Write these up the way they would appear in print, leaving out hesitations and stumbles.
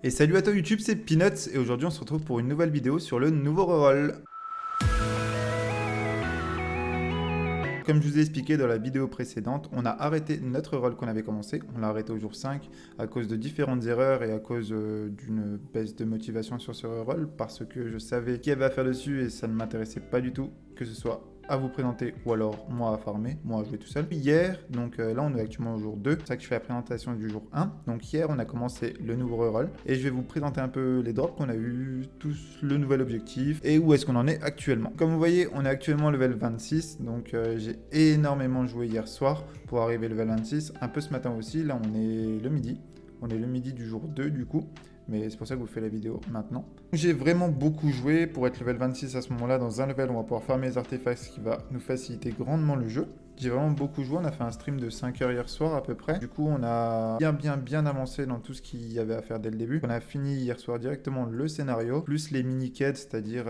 Et salut à toi YouTube, c'est Peanuts et aujourd'hui on se retrouve pour une nouvelle vidéo sur le nouveau reroll. Comme je vous ai expliqué dans la vidéo précédente, on a arrêté notre reroll qu'on avait commencé. On l'a arrêté au jour 5 à cause de différentes erreurs et à cause d'une baisse de motivation sur ce reroll parce que je savais qui avait à faire dessus et ça ne m'intéressait pas du tout que ce soit à vous présenter ou alors moi à farmer, moi à jouer tout seul. Hier, donc là on est actuellement au jour 2, c'est ça que je fais la présentation du jour 1. Donc hier on a commencé le nouveau reroll et je vais vous présenter un peu les drops qu'on a eu, tous le nouvel objectif et où est-ce qu'on en est actuellement. Comme vous voyez, on est actuellement level 26, donc j'ai énormément joué hier soir pour arriver level 26, un peu ce matin aussi, là on est le midi. On est le midi du jour 2 du coup, mais c'est pour ça que je vous fais la vidéo maintenant. J'ai vraiment beaucoup joué pour être level 26 à ce moment-là. Dans un level, on va pouvoir farmer les artefacts, ce qui va nous faciliter grandement le jeu. J'ai vraiment beaucoup joué, on a fait un stream de 5 heures hier soir à peu près. Du coup, on a bien avancé dans tout ce qu'il y avait à faire dès le début. On a fini hier soir directement le scénario, plus les mini-quêtes, c'est-à-dire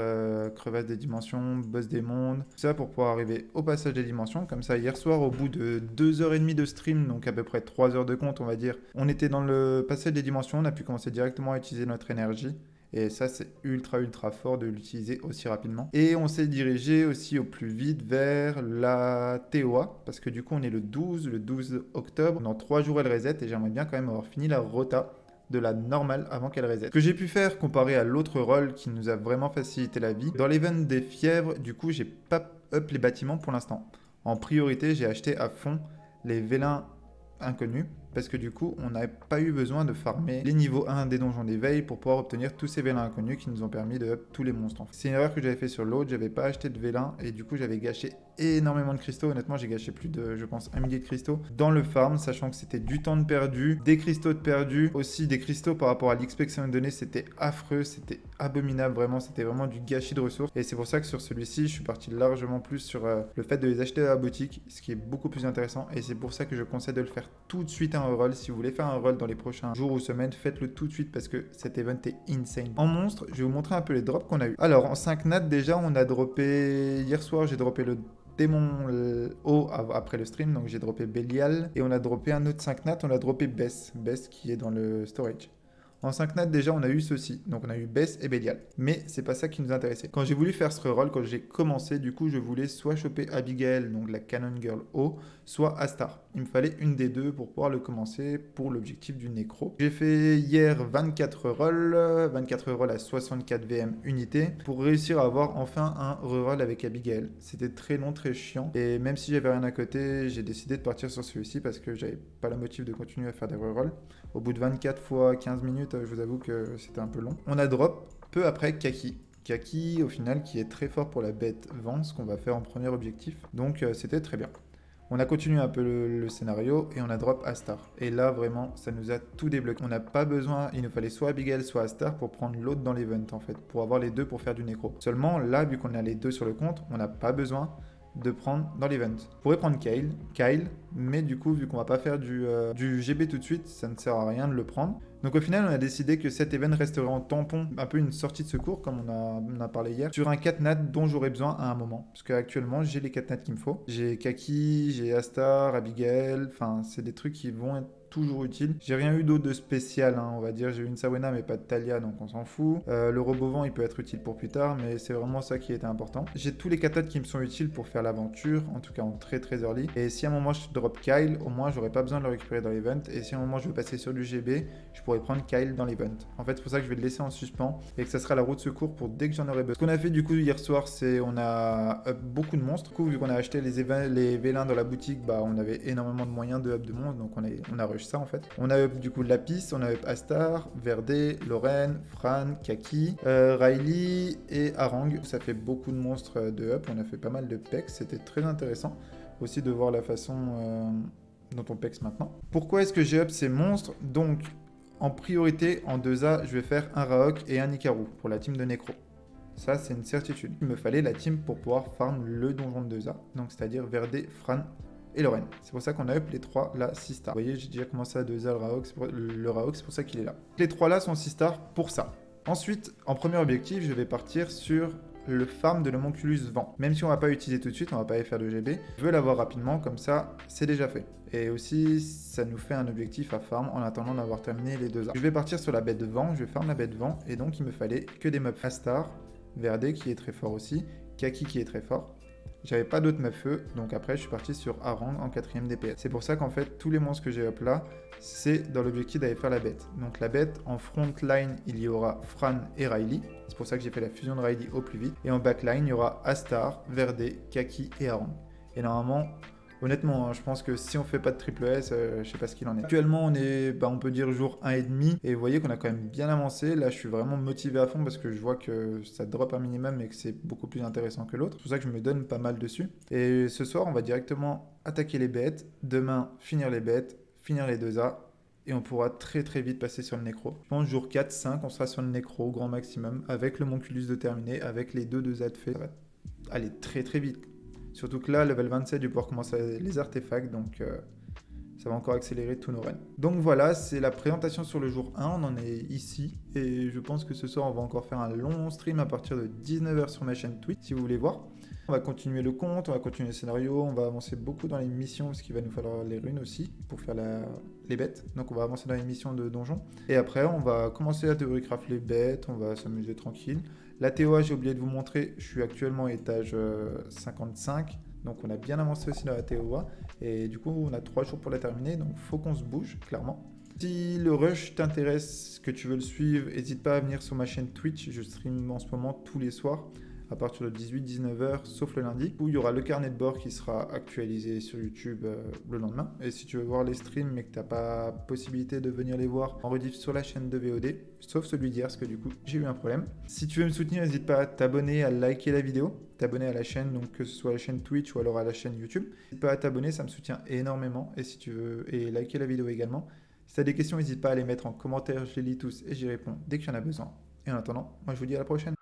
crevasse des dimensions, boss des mondes, tout ça pour pouvoir arriver au passage des dimensions. Comme ça, hier soir, au bout de 2h30 de stream, donc à peu près 3 heures de compte, on va dire, on était dans le passage des dimensions, on a pu commencer directement à utiliser notre énergie. Et ça, c'est ultra fort de l'utiliser aussi rapidement. Et on s'est dirigé aussi au plus vite vers la TOA, parce que du coup, on est le 12 octobre. Dans 3 jours, elle reset, et j'aimerais bien quand même avoir fini la rota de la normale avant qu'elle reset. Ce que j'ai pu faire comparé à l'autre rôle qui nous a vraiment facilité la vie, dans l'event des fièvres, du coup, j'ai pas up les bâtiments pour l'instant. En priorité, j'ai acheté à fond les vélins inconnus, parce que du coup, on n'avait pas eu besoin de farmer les niveaux 1 des donjons d'éveil pour pouvoir obtenir tous ces vélins inconnus qui nous ont permis de up tous les monstres. C'est une erreur que j'avais fait sur l'autre, j'avais pas acheté de vélins et du coup, j'avais gâché énormément de cristaux. Honnêtement, j'ai gâché plus de, je pense, 1 millier de cristaux dans le farm, sachant que c'était du temps de perdu, des cristaux de perdu, aussi des cristaux par rapport à l'XP que ça nous donnait, c'était affreux, c'était abominable, vraiment, c'était vraiment du gâchis de ressources. Et c'est pour ça que sur celui-ci, je suis parti largement plus sur le fait de les acheter à la boutique, ce qui est beaucoup plus intéressant. Et c'est pour ça que je conseille de le faire tout de suite un reroll. Si vous voulez faire un reroll dans les prochains jours ou semaines, faites-le tout de suite parce que cet event est insane. En monstre, je vais vous montrer un peu les drops qu'on a eu. Alors, en 5 nats, déjà, on a droppé. Hier soir, j'ai droppé le démon haut après le stream, donc j'ai droppé Belial. Et on a droppé un autre 5 nats, on a droppé Bess. Bess qui est dans le storage. En 5 nats, déjà, on a eu ceci. Donc, on a eu Bess et Belial. Mais c'est pas ça qui nous intéressait. Quand j'ai voulu faire ce reroll, quand j'ai commencé, du coup, je voulais soit choper Abigail, donc la Cannon Girl haut, soit Astar. Il me fallait une des deux pour pouvoir le commencer pour l'objectif du nécro. J'ai fait hier 24 rolls à 64 VM unités pour réussir à avoir enfin un reroll avec Abigail. C'était très long, très chiant. Et même si j'avais rien à côté, j'ai décidé de partir sur celui-ci parce que j'avais pas la motive de continuer à faire des rerolls. Au bout de 24 fois 15 minutes, je vous avoue que c'était un peu long. On a drop peu après Kaki. Kaki, au final, qui est très fort pour la bête Vance qu'on va faire en premier objectif. Donc c'était très bien. On a continué un peu le scénario et on a drop Astar. Et là, vraiment, ça nous a tout débloqué. On n'a pas besoin, il nous fallait soit Abigail, soit Astar pour prendre l'autre dans l'event, en fait, pour avoir les deux pour faire du nécro. Seulement, là, vu qu'on a les deux sur le compte, on n'a pas besoin de prendre dans l'event. On pourrait prendre Kyle, mais du coup, vu qu'on va pas faire du GB tout de suite, ça ne sert à rien de le prendre. Donc au final, on a décidé que cet event resterait en tampon, un peu une sortie de secours, comme on a parlé hier, sur un 4 nat dont j'aurais besoin à un moment. Parce qu'actuellement, j'ai les 4 nats qu'il me faut. J'ai Kaki, j'ai Astar, Abigail, enfin, c'est des trucs qui vont être toujours utile. J'ai rien eu d'autre de spécial, hein, on va dire. J'ai eu une Sawena mais pas de Talia, donc on s'en fout. Le robot vent, il peut être utile pour plus tard, mais c'est vraiment ça qui était important. J'ai tous les katas qui me sont utiles pour faire l'aventure, en tout cas en très early. Et si à un moment je drop Kyle, au moins j'aurais pas besoin de le récupérer dans l'event. Et si à un moment je veux passer sur du GB, je pourrais prendre Kyle dans l'event. En fait, c'est pour ça que je vais le laisser en suspens et que ça sera la roue de secours pour dès que j'en aurai besoin. Ce qu'on a fait du coup hier soir, c'est on a up beaucoup de monstres. Du coup, vu qu'on a acheté les vélins dans la boutique, bah on avait énormément de moyens de up de monstres, donc on a rush ça en fait. On a up du coup Lapis, on a up Astar, Verde, Lorraine, Fran, Kaki, Riley et Harang. Ça fait beaucoup de monstres de up. On a fait pas mal de pecs, c'était très intéressant aussi de voir la façon dont on pex maintenant. Pourquoi est-ce que j'ai up ces monstres? Donc en priorité, en 2A, je vais faire un Raok et un Ikaru pour la team de Necro. Ça, c'est une certitude. Il me fallait la team pour pouvoir farm le donjon de 2A. Donc, c'est-à-dire Verde, Fran et Lorraine. C'est pour ça qu'on a up les 3 là 6 stars. Vous voyez, j'ai déjà commencé à 2A le Raok, c'est pour ça qu'il est là. Les 3 là sont 6 stars pour ça. Ensuite, en premier objectif, je vais partir sur le farm de l'homonculus vent. Même si on va pas utiliser tout de suite, on va pas aller faire de GB, je veux l'avoir rapidement, comme ça, c'est déjà fait. Et aussi, ça nous fait un objectif à farm en attendant d'avoir terminé les 2 arbres. Je vais partir sur la bête de vent, je vais farm la bête de vent, et donc il me fallait que des mobs Astar, Verde qui est très fort aussi, Kaki qui est très fort. J'avais pas d'autres mobs feu, donc après je suis parti sur Harang en 4ème DPS. C'est pour ça qu'en fait tous les monstres que j'ai up là, c'est dans l'objectif d'aller faire la bête. Donc la bête, en front line, il y aura Fran et Riley. C'est pour ça que j'ai fait la fusion de Riley au plus vite. Et en backline, il y aura Astar, Verde, Kaki et Harang. Et normalement, honnêtement, je pense que si on fait pas de triple S, je sais pas ce qu'il en est. Actuellement, on est, on peut dire jour 1,5. Et vous voyez qu'on a quand même bien avancé. Là, je suis vraiment motivé à fond parce que je vois que ça drop un minimum et que c'est beaucoup plus intéressant que l'autre. C'est pour ça que je me donne pas mal dessus. Et ce soir, on va directement attaquer les bêtes. Demain, finir les bêtes, finir les 2A. Et on pourra très très vite passer sur le nécro. Je pense jour 4, 5, on sera sur le nécro au grand maximum. Avec le monculus de terminé, avec les 2A de fait. Ça va aller très très vite. Surtout que là, level 27, je vais pouvoir commencer les artefacts, donc ça va encore accélérer tous nos runs. Donc voilà, c'est la présentation sur le jour 1, on en est ici, et je pense que ce soir, on va encore faire un long stream à partir de 19 h sur ma chaîne Twitch, si vous voulez voir. On va continuer le compte, on va continuer le scénario, on va avancer beaucoup dans les missions, parce qu'il va nous falloir les runes aussi, pour faire les bêtes. Donc on va avancer dans les missions de donjon. Et après, on va commencer la théorie craft les bêtes, on va s'amuser tranquille. La TOA, j'ai oublié de vous montrer, je suis actuellement étage 55, donc on a bien avancé aussi dans la TOA, et du coup on a 3 jours pour la terminer, donc faut qu'on se bouge, clairement. Si le rush t'intéresse, que tu veux le suivre, n'hésite pas à venir sur ma chaîne Twitch, je stream en ce moment tous les soirs, à partir de 18-19 h, sauf le lundi, où il y aura le carnet de bord qui sera actualisé sur YouTube le lendemain. Et si tu veux voir les streams mais que tu n'as pas possibilité de venir les voir en rediff sur la chaîne de VOD, sauf celui d'hier, parce que du coup j'ai eu un problème. Si tu veux me soutenir, n'hésite pas à t'abonner, à liker la vidéo, t'abonner à la chaîne, donc que ce soit la chaîne Twitch ou alors à la chaîne YouTube. N'hésite pas à t'abonner, ça me soutient énormément. Et si tu veux, et liker la vidéo également. Si tu as des questions, n'hésite pas à les mettre en commentaire, je les lis tous et j'y réponds dès qu'il y en a besoin. Et en attendant, moi je vous dis à la prochaine.